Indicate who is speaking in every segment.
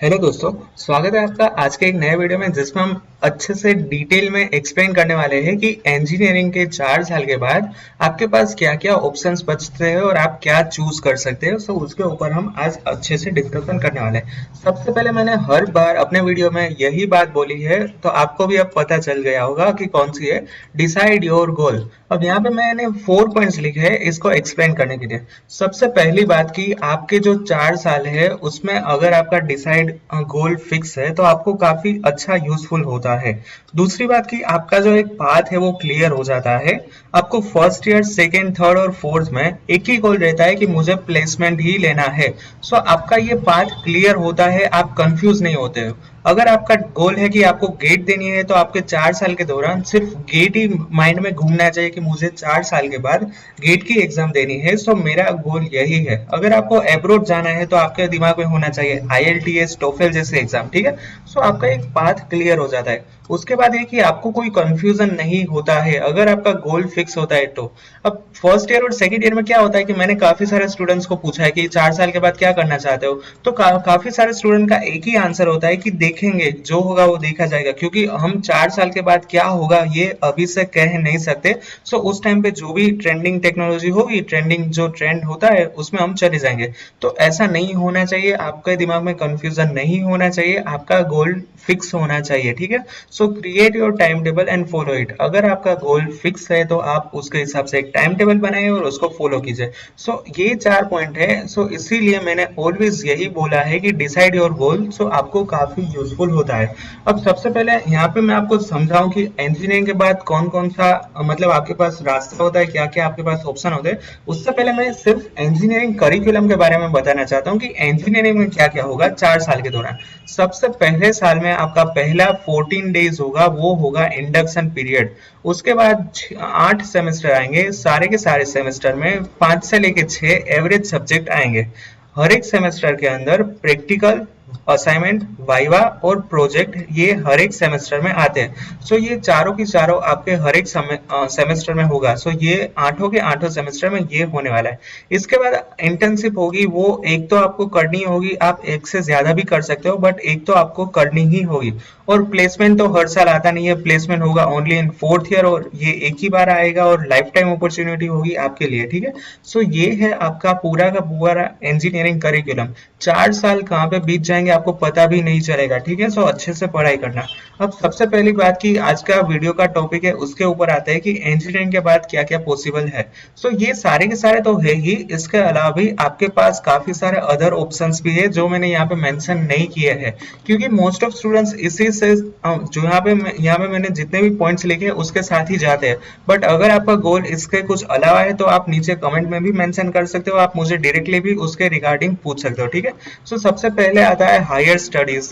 Speaker 1: Hello दोस्तों, स्वागत है आपका आज के एक नए वीडियो में जिसमें हम अच्छे से डिटेल में एक्सप्लेन करने वाले हैं कि इंजीनियरिंग के 4 साल के बाद आपके पास क्या क्या ऑप्शंस बचते हैं और आप क्या चूज कर सकते हैं। सो उसके ऊपर हम आज अच्छे से डिस्कशन करने वाले हैं। सबसे पहले मैंने हर बार अपने वीडियो में यही बात बोली है, तो आपको भी अब पता चल गया होगा कि कौन सी है। Decide your goal. अब यहाँ पे मैंने 4 पॉइंट्स लिखे हैं इसको एक्सप्लेन करने के लिए। सबसे पहली बात की आपके जो 4 साल है उसमें अगर आपका डिसाइड गोल फिक्स है तो आपको काफी अच्छा यूजफुल होता है। दूसरी बात की आपका जो एक पाथ है वो क्लियर हो जाता है। आपको फर्स्ट ईयर, सेकेंड, थर्ड और फोर्थ में एक ही गोल रहता है कि मुझे प्लेसमेंट ही लेना है। सो आपका ये पाथ क्लियर होता है, आप कंफ्यूज नहीं होते हो। अगर आपका गोल है कि आपको गेट देनी है तो आपके 4 साल के दौरान सिर्फ गेट ही माइंड में घूमना चाहिए कि मुझे 4 साल के बाद गेट की एग्जाम देनी है। सो मेरा गोल यही है। अगर आपको अब्रॉड जाना है तो आपके दिमाग में होना चाहिए IELTS, टोफेल जैसे एग्जाम, ठीक है। सो आपका एक पाथ क्लियर हो जाता है। उसके बाद है कि आपको कोई कंफ्यूजन नहीं होता है अगर आपका गोल फिक्स होता है तो। अब फर्स्ट ईयर और सेकंड ईयर में क्या होता है कि मैंने काफी सारे स्टूडेंट्स को पूछा है कि 4 साल के बाद क्या करना चाहते हो, तो काफी सारे स्टूडेंट का एक ही आंसर होता है कि देखेंगे, जो होगा वो देखा जाएगा, क्योंकि हम 4 साल के बाद क्या होगा ये अभी से कह नहीं सकते। सो उस टाइम पे जो भी ट्रेंडिंग टेक्नोलॉजी होगी, ट्रेंडिंग जो ट्रेंड होता है उसमें हम चले जाएंगे। तो ऐसा नहीं होना चाहिए, आपके दिमाग में कंफ्यूजन नहीं होना चाहिए, आपका गोल फिक्स होना चाहिए, ठीक है। सो create your time table and follow it. अगर आपका गोल फिक्स है तो आप उसके हिसाब से एक टाइम टेबल बनाइए और उसको फॉलो कीजिए। सो ये 4 पॉइंट है। सो इसीलिए मैंने ऑलवेज यही बोला है कि डिसाइड योर गोल। सो आपको काफी यूजफुल होता है। अब सबसे पहले यहाँ पे मैं आपको समझाऊं कि इंजीनियरिंग के बाद कौन कौन सा मतलब आपके पास रास्ता होता है, क्या क्या आपके पास ऑप्शन होते हैं। उससे पहले मैं सिर्फ इंजीनियरिंग करिकुलम के बारे में बताना चाहता हूँ कि इंजीनियरिंग में क्या क्या होगा 4 साल के दौरान। सबसे पहले साल में आपका पहला 14 डेज होगा, वो होगा इंडक्शन पीरियड। उसके बाद 8 सेमेस्टर आएंगे, सारे के सारे सेमेस्टर में 5 से लेके 6 एवरेज सब्जेक्ट आएंगे। हर एक सेमेस्टर के अंदर प्रैक्टिकल, असाइनमेंट, वाइवा और प्रोजेक्ट ये हर एक सेमेस्टर में आते हैं। सो ये चारों की चारों आपके हर एक सेमेस्टर में होगा। सो ये 8 के 8 सेमेस्टर में ये होने वाला है। इसके बाद इंटर्नशिप होगी, वो एक तो आपको करनी होगी, आप एक से ज्यादा भी कर सकते हो बट एक तो आपको करनी ही होगी। और प्लेसमेंट तो हर साल आता नहीं है, प्लेसमेंट होगा ओनली इन फोर्थ ईयर और ये एक ही बार आएगा और लाइफ टाइम अपॉर्चुनिटी होगी आपके लिए, ठीक है। सो ये है आपका पूरा का पूरा इंजीनियरिंग करिकुलम। 4 साल कहाँ पे बीत जाएंगे आपको पता भी नहीं चलेगा, ठीक है। सो अच्छे से पढ़ाई करना। अब सबसे पहली बात की आज का वीडियो का टॉपिक है उसके ऊपर आते हैं कि इंजीनियरिंग के बाद क्या क्या पॉसिबल है। सो ये सारे के सारे तो है ही, इसके अलावा भी आपके पास काफी सारे अदर ऑप्शंस भी है जो मैंने यहाँ पे मेंशन नहीं किए हैं, क्योंकि मोस्ट ऑफ स्टूडेंट्स इसी से जो यहाँ पे मैंने जितने भी पॉइंट्स लिखे हैं उसके साथ ही जाते हैं। बट अगर आपका गोल इसके कुछ अलावा है तो आप नीचे कमेंट में भी मेंशन कर सकते हो, आप मुझे डायरेक्टली भी उसके रिगार्डिंग पूछ सकते हो, ठीक है। सो सबसे पहले आता है हायर स्टडीज।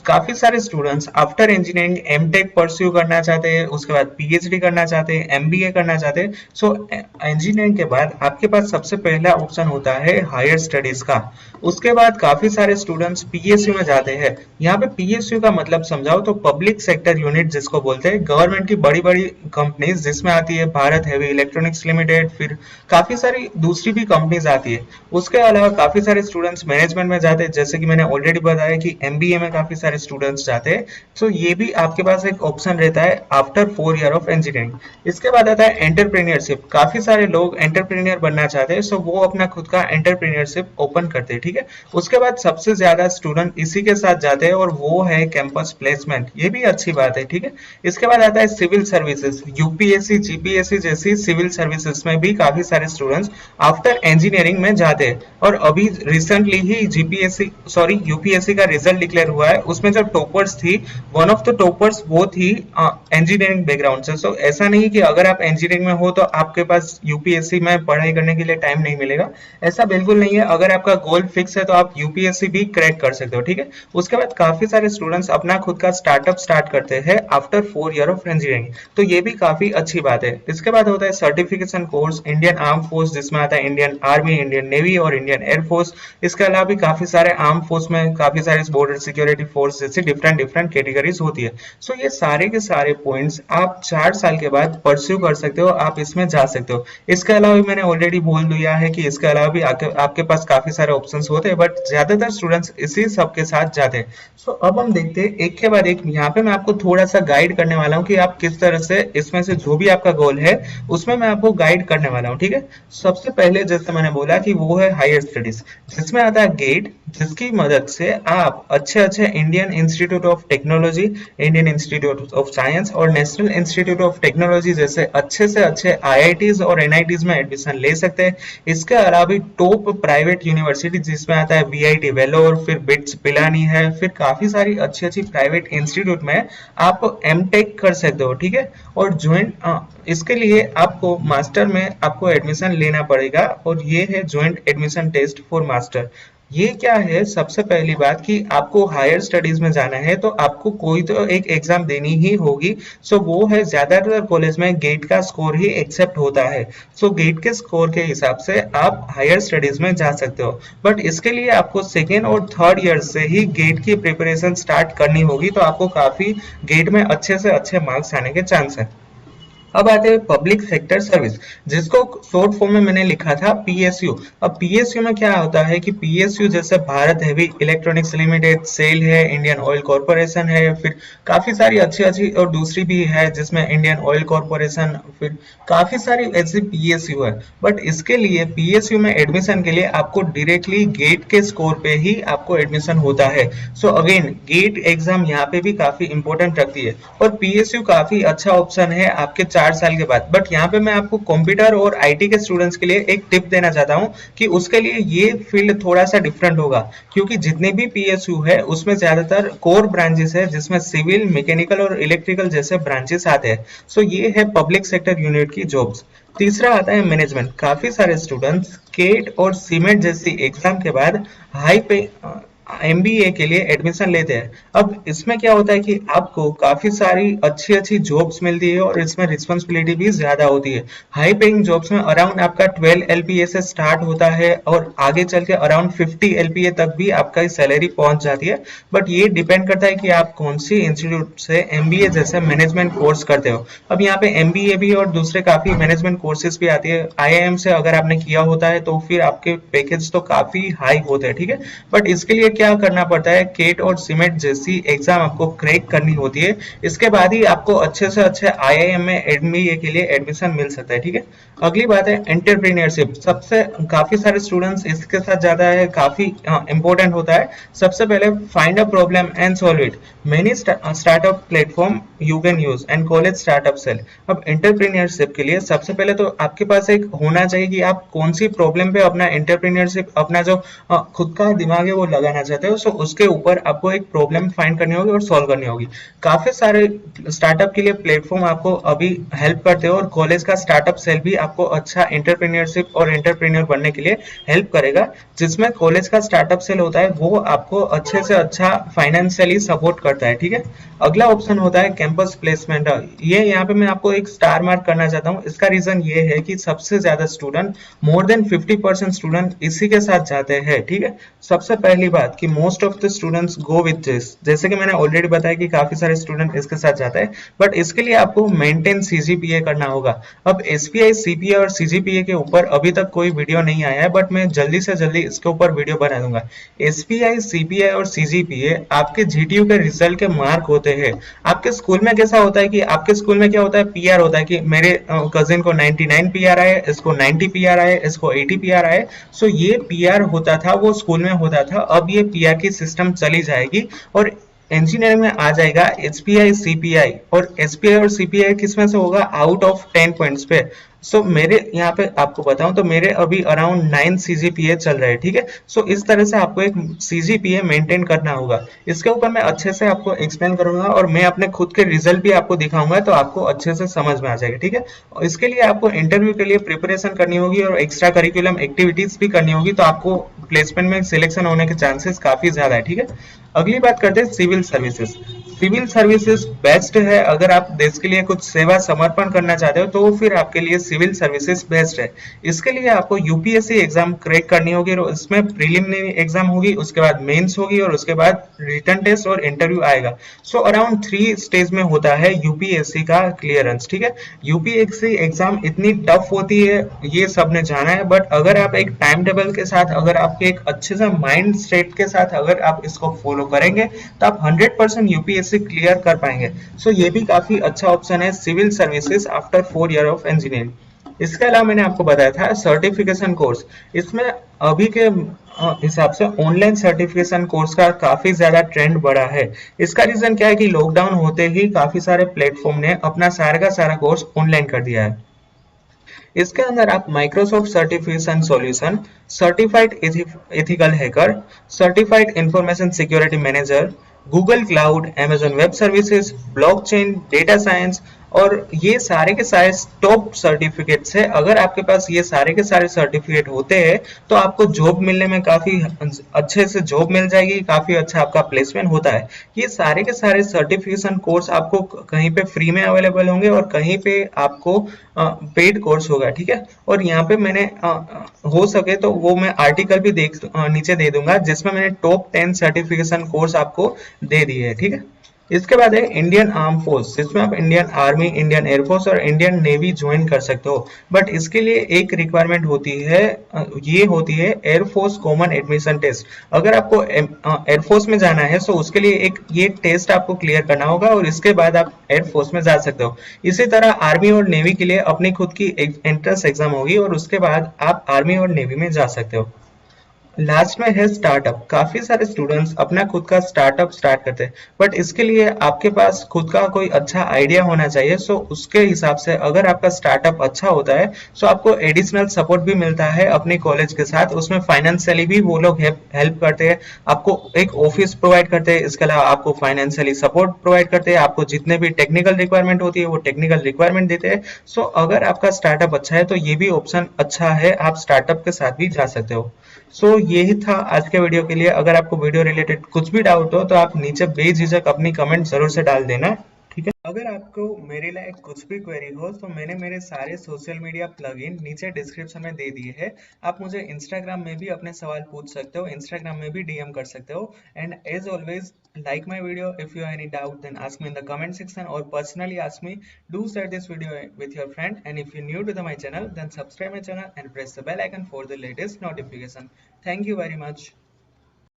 Speaker 1: काफी सारे students after engineering MTech pursue करना चाहते हैं, उसके बाद पीएचडी करना चाहते हैं, एमबीए करना चाहते हैं। सो इंजीनियरिंग के बाद आपके पास सबसे पहला ऑप्शन होता है हायर स्टडीज का। उसके बाद काफी सारे स्टूडेंट्स पीएसयू में जाते हैं। यहाँ पे पीएसयू का मतलब समझाओ तो पब्लिक सेक्टर यूनिट जिसको बोलते हैं, गवर्नमेंट की बड़ी बड़ी कंपनीज जिसमें आती है भारत हेवी इलेक्ट्रॉनिक्स लिमिटेड, फिर काफी सारी दूसरी भी कंपनीज आती है। उसके अलावा काफी सारे स्टूडेंट्स मैनेजमेंट में जाते हैं, जैसे कि मैंने ऑलरेडी बताया कि एमबीए में काफी सारे स्टूडेंट्स जाते हैं। सो ये भी आपके पास एक ऑप्शन रहता है आफ्टर 4 ईयर ऑफ इंजीनियरिंग। इसके बाद आता है एंटरप्रेन्योरशिप। काफी सारे लोग एंटरप्रेन्योर बनना चाहते हैं, सो वो अपना खुद का एंटरप्रेन्योरशिप ओपन करते हैं, ठीक है। उसके बाद सबसे ज्यादा स्टूडेंट इसी के साथ जाते हैं और वो है कैंपस प्लेसमेंट। ये भी अच्छी बात है, ठीक है। इसके बाद आता है सिविल सर्विसेज, यूपीएससी, जीपीएससी जैसी सिविल सर्विसेज में भी काफी सारे स्टूडेंट्स आफ्टर इंजीनियरिंग में जाते हैं। और अभी रिसेंटली ही यूपीएससी का रिजल्ट डिक्लेयर हुआ है, उसमें जो टॉपर्स थी, वन ऑफ द टॉपर्स वो थी इंजीनियरिंग बैकग्राउंड से। सो ऐसा नहीं कि अगर आप इंजीनियरिंग में हो तो आपके पास यूपीएससी में पढ़ाई करने के लिए टाइम नहीं मिलेगा, ऐसा बिल्कुल नहीं है। अगर आपका गोल फिक्स है तो आप यूपीएससी भी क्रैक कर सकते हो, ठीक है। उसके बाद काफी सारे स्टूडेंट्स अपना खुद का स्टार्टअप स्टार्ट करते हैं आफ्टर 4 ईयर ऑफ इंजीनियरिंग, तो ये भी काफी अच्छी बात है। इसके बाद होता है certification course, Indian arm force जिसमें आता है इंडियन आर्मी, इंडियन नेवी और इंडियन एयरफोर्स। इसके अलावा भी काफी सारे आर्म फोर्स में काफी सारे बॉर्डर सिक्योरिटी फोर्स कोर्स जैसे डिफरेंट डिफरेंट कैटेगरीज होती है। सो ये सारे के सारे पॉइंट्स आप 4 साल के बाद परस्यू कर सकते हो, आप इसमें जा सकते हो। इसके अलावा भी मैंने ऑलरेडी बोल दिया है कि इसके अलावा भी आपके पास काफी सारे ऑप्शंस होते हैं, बट ज्यादातर स्टूडेंट्स इसी सब के साथ जाते हैं। सो अब हम देखते हैं एक के बाद एक। यहाँ पे मैं आपको थोड़ा सा गाइड करने वाला हूँ कि आप किस तरह से इसमें से जो भी आपका गोल है उसमें मैं आपको गाइड करने वाला हूँ, ठीक है। सबसे पहले जैसे मैंने बोला कि वो है हायर स्टडीज, जिसमें आता है गेट, जिसकी मदद से आप अच्छे अच्छे Indian institute of technology, Indian institute of science और नेशनल इंस्टीट्यूट ऑफ टेक्नोलॉजी जैसे अच्छे से अच्छे आईआईटीज और एनआईटीज में एडमिशन ले सकते हैं। इसके अलावा भी टॉप प्राइवेट यूनिवर्सिटी जिसमें आता है वीआईटी वेलोर, फिर बिट्स पिलानी है, फिर काफी सारी अच्छी अच्छी प्राइवेट इंस्टीट्यूट में आप एमटेक कर सकते हो, ठीक है। और ज्वाइंट इसके लिए आपको मास्टर में आपको एडमिशन लेना पड़ेगा, और ये है joint admission test for master. ये क्या है, सबसे पहली बात कि आपको हायर स्टडीज में जाना है तो आपको कोई तो एक एग्जाम देनी ही होगी। सो वो है, ज्यादातर कॉलेज में गेट का स्कोर ही एक्सेप्ट होता है। सो गेट के स्कोर के हिसाब से आप हायर स्टडीज में जा सकते हो, बट इसके लिए आपको सेकेंड और थर्ड ईयर से ही गेट की प्रिपरेशन स्टार्ट करनी होगी, तो आपको काफी गेट में अच्छे से अच्छे मार्क्स आने के चांस है। अब आते हैं पब्लिक सेक्टर सर्विस, जिसको शॉर्ट फॉर्म में मैंने लिखा था पीएसयू। अब पीएसयू में क्या होता है कि पीएसयू जैसे Bharat Heavy Electronics Limited, SAIL है, इंडियन ऑयल कॉर्पोरेशन है, फिर काफी सारी अच्छी अच्छी और दूसरी भी है जिसमें इंडियन ऑयल कॉर्पोरेशन, फिर काफी सारी ऐसी पीएसयू है। बट इसके लिए पीएसयू में एडमिशन के लिए आपको डायरेक्टली गेट के स्कोर पे ही आपको एडमिशन होता है। सो अगेन गेट एग्जाम यहाँ पे भी काफी इंपॉर्टेंट रखती है, और पीएसयू काफी अच्छा ऑप्शन है आपके 4 साल के बाद। बट यहाँ पे मैं आपको कंप्यूटर और आईटी के स्टूडेंट्स के लिए एक टिप देना चाहता हूँ कि उसके लिए ये फील्ड थोड़ा सा डिफरेंट होगा, क्योंकि जितने भी पीएसयू है उसमें ज्यादातर कोर ब्रांचेस है जिसमें सिविल, मैकेनिकल और इलेक्ट्रिकल जैसे ब्रांचेस आते हैं। सो ये है पब्लिक सेक्टर यूनिट की जॉब्स। तीसरा आता है मैनेजमेंट। काफी सारे स्टूडेंट्स केट और सीमेंट जैसी एग्जाम के बाद हाई पे एमबीए के लिए एडमिशन लेते हैं। अब इसमें क्या होता है कि आपको काफी सारी अच्छी अच्छी जॉब्स मिलती है और इसमें रिस्पॉन्सिबिलिटी भी ज्यादा होती है। हाई पेइंग जॉब्स में अराउंड आपका 12 एलपीए से स्टार्ट होता है और आगे चल के अराउंड 50 एलपीए तक भी आपका सैलरी पहुंच जाती है। बट ये डिपेंड करता है कि आप कौन सी इंस्टीट्यूट से एमबीए जैसे मैनेजमेंट कोर्स करते हो। अब यहाँ पे एमबीए भी और दूसरे काफी मैनेजमेंट कोर्सेज भी आती है। आईआईएम से अगर आपने किया होता है तो फिर आपके पैकेज तो काफी हाई होते हैं, ठीक है। बट इसके लिए क्या करना पड़ता है, केट और सीमेंट जैसी एग्जाम आपको क्रैक करनी होती है। इसके बाद ही आपको अच्छे से अच्छे आईआईएम में एमबीए के लिए एडमिशन मिल सकता है, ठीक है। अगली बात है एंटरप्रेन्योरशिप। सबसे काफी सारे स्टूडेंट्स इसके साथ ज्यादा है, काफी इंपॉर्टेंट होता है। सबसे पहले find a problem and solve it. Many startup platform you can use and college startup cell. अब एंटरप्रेन्योरशिप के लिए सबसे पहले तो आपके पास एक होना चाहिए कि आप कौन सी प्रॉब्लम पे अपना एंटरप्रेन्योरशिप, अपना जो खुद का दिमाग है वो लगाना चाहते हो। सो उसके ऊपर आपको एक प्रॉब्लम फाइंड करनी होगी और सॉल्व करनी होगी। काफी सारे स्टार्टअप के लिए प्लेटफॉर्म आपको अभी हेल्प करते हो, और कॉलेज का स्टार्टअप सेल भी आपको अच्छा एंटरप्रेन्योरशिप और एंटरप्रेन्योर बनने के लिए हेल्प करेगा। जिसमें कॉलेज का स्टार्टअप सेल होता है वो आपको अच्छे से अच्छा फाइनेंशियली सपोर्ट करता है, ठीक है। अगला ऑप्शन होता है कैंपस प्लेसमेंट। ये यहाँ पे मैं आपको एक स्टार मार्क करना चाहता हूँ। इसका रीजन ये है कि सबसे ज्यादा स्टूडेंट, मोर देन 50% स्टूडेंट इसी के साथ जाते हैं, ठीक है। सबसे पहली बात कि most of the students go with this, जैसे कि मैंने ऑलरेडी बताया कि काफी सारे स्टूडेंट इसके साथ जाते हैं। बट इसके लिए आपको मेंटेन सीजीपीए करना होगा। अब एसपीआई, सीपीए और सीजीपीए के ऊपर अभी तक कोई वीडियो नहीं आया है, बट मैं जल्दी से जल्दी इसके ऊपर वीडियो बना दूंगा। एसपीआई, सीपीआई और सीजीपीए आपके जीटीयू के रिजल्ट के मार्क होते हैं। आपके स्कूल में कैसा होता है कि आपके स्कूल में क्या होता है, पीआर होता है कि मेरे कजिन को 99 पीआर आए, इसको 90 पीआर आए, इसको 80 पीआर आए। सो ये पीआर होता था, वो स्कूल में होता था। अब ये पीआर की सिस्टम चली जाएगी और इंजीनियरिंग में आ जाएगा एसपीआई, सीपीआई। और एसपीआई और सीपीआई किसमें से होगा, आउट ऑफ 10 पॉइंट्स पे। सो मेरे यहाँ पे आपको बताऊं तो मेरे अभी अराउंड 9 सीजीपीए चल रहे हैं, ठीक है। सो इस तरह से आपको एक सीजीपीए मेंटेन करना होगा। इसके ऊपर मैं अच्छे से आपको एक्सप्लेन करूंगा और मैं अपने खुद के रिजल्ट भी आपको दिखाऊंगा, तो आपको अच्छे से समझ में आ जाएगा, ठीक है। और इसके लिए आपको इंटरव्यू के लिए प्रिपरेशन करनी होगी और एक्स्ट्रा करिकुलम एक्टिविटीज भी करनी होगी, तो आपको प्लेसमेंट में सिलेक्शन होने के चांसेस काफी ज्यादा है, ठीक है। अगली बात करते हैं civil services. Civil services best है अगर आप देश के लिए कुछ सेवा समर्पण करना चाहते हो, तो फिर आपके लिए सिविल सर्विसेज बेस्ट है। इसके लिए आपको यूपीएससी एग्जाम क्रैक करनी होगी और उसमें प्रीलिमिनरी एग्जाम होगी, उसके बाद मेंस होगी और उसके बाद रिटन टेस्ट और इंटरव्यू आएगा। सो अराउंड 3 स्टेज में होता है यूपीएससी का क्लियरेंस, ठीक है। यूपीएससी एग्जाम इतनी टफ होती है ये सबने जाना है, बट अगर आप एक टाइम टेबल के साथ, अगर आपके एक अच्छे से माइंड सेट के साथ अगर आप इसको फॉलो करेंगे तो आप 100% यूपीएससी क्लियर कर पाएंगे। सो ये भी काफी अच्छा ऑप्शन है, civil services after 4 year of engineering. इसके अलावा मैंने आपको बताया था सर्टिफिकेशन कोर्स। इसमें अभी के हिसाब से ऑनलाइन सर्टिफिकेशन कोर्स का काफी ज्यादा ट्रेंड बढ़ा है। इसका रीजन क्या है कि लॉकडाउन होते ही काफी सारे प्लेटफॉर्म ने अपना सारा का सारा कोर्स ऑनलाइन कर दिया है। इसके अंदर आप Microsoft certification solution, certified ethical hacker, certified information security manager, Google cloud, Amazon web services, blockchain, data science और ये सारे के सारे टॉप सर्टिफिकेट्स है। अगर आपके पास ये सारे के सारे सर्टिफिकेट होते हैं तो आपको जॉब मिलने में काफी अच्छे से जॉब मिल जाएगी, काफी अच्छा आपका प्लेसमेंट होता है। ये सारे के सारे सर्टिफिकेशन कोर्स आपको कहीं पे फ्री में अवेलेबल होंगे और कहीं पे आपको पेड कोर्स होगा, ठीक है। और यहाँ पे मैंने हो सके तो वो मैं आर्टिकल भी नीचे दे दूंगा जिसमें मैंने टॉप 10 सर्टिफिकेशन कोर्स आपको दे दिए है, ठीक है। इसके बाद है इंडियन आर्म फोर्स, जिसमें आप इंडियन आर्मी, इंडियन एयरफोर्स और इंडियन नेवी ज्वाइन कर सकते हो। बट इसके लिए एक रिक्वायरमेंट होती है, ये होती है एयरफोर्स कॉमन एडमिशन टेस्ट। अगर आपको एयरफोर्स में जाना है तो उसके लिए एक ये टेस्ट आपको क्लियर करना होगा और इसके बाद आप एयरफोर्स में जा सकते हो। इसी तरह आर्मी और नेवी के लिए अपनी खुद की एंट्रेंस एग्जाम होगी और उसके बाद आप आर्मी और नेवी में जा सकते हो। लास्ट में है स्टार्टअप। काफी सारे स्टूडेंट्स अपना खुद का स्टार्टअप स्टार्ट करते हैं, बट इसके लिए आपके पास खुद का कोई अच्छा आइडिया होना चाहिए। सो उसके हिसाब से अगर आपका स्टार्टअप अच्छा होता है तो आपको एडिशनल सपोर्ट भी मिलता है अपने कॉलेज के साथ। उसमें फाइनेंशियली भी वो लोग हेल्प करते हैं, आपको एक ऑफिस प्रोवाइड करते हैं, इसके अलावा आपको फाइनेंशियली सपोर्ट प्रोवाइड करते हैं, आपको जितने भी टेक्निकल रिक्वायरमेंट होती है वो टेक्निकल रिक्वायरमेंट देते हैं। सो अगर आपका स्टार्टअप अच्छा है तो ये भी ऑप्शन अच्छा है, आप स्टार्टअप के साथ भी जा सकते हो। सो यही था आज के वीडियो के लिए। अगर आपको वीडियो रिलेटेड कुछ भी डाउट हो तो आप नीचे बेझिझक अपनी कमेंट जरूर से डाल देना, ठीक है। अगर आपको मेरे लायक कुछ भी क्वेरी हो तो मैंने मेरे सारे सोशल मीडिया प्लगइन नीचे डिस्क्रिप्शन में दे दिए हैं। आप मुझे इंस्टाग्राम में भी अपने सवाल पूछ सकते हो, इंस्टाग्राम में भी डीएम कर सकते हो। And as always, like my video, if you have any doubt then ask me in the comment section or personally ask me. Do share this video with your friend, and if you're new to my channel then subscribe my channel and press the bell icon for the latest notification. Thank you very much.